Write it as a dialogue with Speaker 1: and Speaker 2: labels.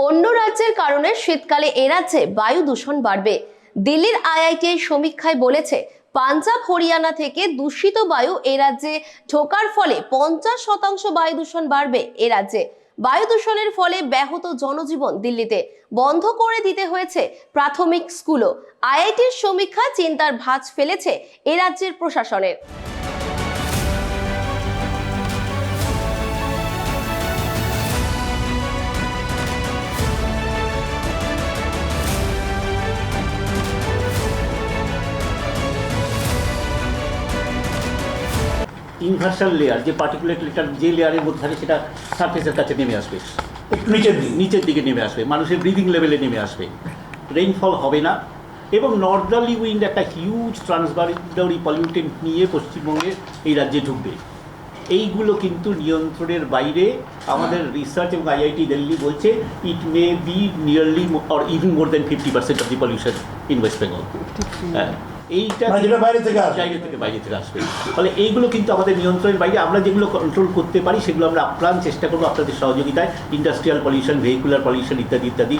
Speaker 1: অন্য রাজ্যের কারণে শীতকালে এ রাজ্যে বায়ু দূষণ বাড়বে। দিল্লির আইআইটি সমীক্ষায় বলেছে, পাঞ্জাব হরিয়ানা থেকে দূষিত বায়ু এ রাজ্যে ঢোকার ফলে 50% বায়ু দূষণ বাড়বে। এ রাজ্যে বায়ু দূষণের ফলে ব্যাহত জনজীবন দিল্লিতে বন্ধ করে দিতে হয়েছে প্রাথমিক স্কুলও। আইআইটির সমীক্ষা চিন্তার ভাঁজ ফেলেছে এ রাজ্যের প্রশাসনের।
Speaker 2: ইনভার্সাল লেয়ার, যে পার্টিকুলেট লেয়ার যে লেয়ারের মধ্যে থাকে সেটা সারফেসের কাছে নেমে আসবে, একটু নিচের দিকে নেমে আসবে, মানুষের ব্রিদিং লেভেলে নেমে আসবে, রেইনফল হবে না। এবং নর্দার্লি উইন্ড একটা হিউজ ট্রান্সবাউন্ডারি পলিউটেন্ট নিয়ে পশ্চিমবঙ্গের এই রাজ্যে ঢুকবে। এইগুলো কিন্তু নিয়ন্ত্রণের বাইরে। আমাদের রিসার্চ এবং আইআইটি দিল্লি বলছে it may be nearly or even more than 50% of the pollution in West Bengal. এইটা বাইরে থেকে আসবে। ফলে এইগুলো কিন্তু আমাদের নিয়ন্ত্রণের বাইরে। আমরা যেগুলো কন্ট্রোল করতে পারি সেগুলো আমরা আপ্রাণ চেষ্টা করবো আপনাদের সহযোগিতায়, ইন্ডাস্ট্রিয়াল পলিউশন, ভেহিকুলার পলিউশন ইত্যাদি ইত্যাদি।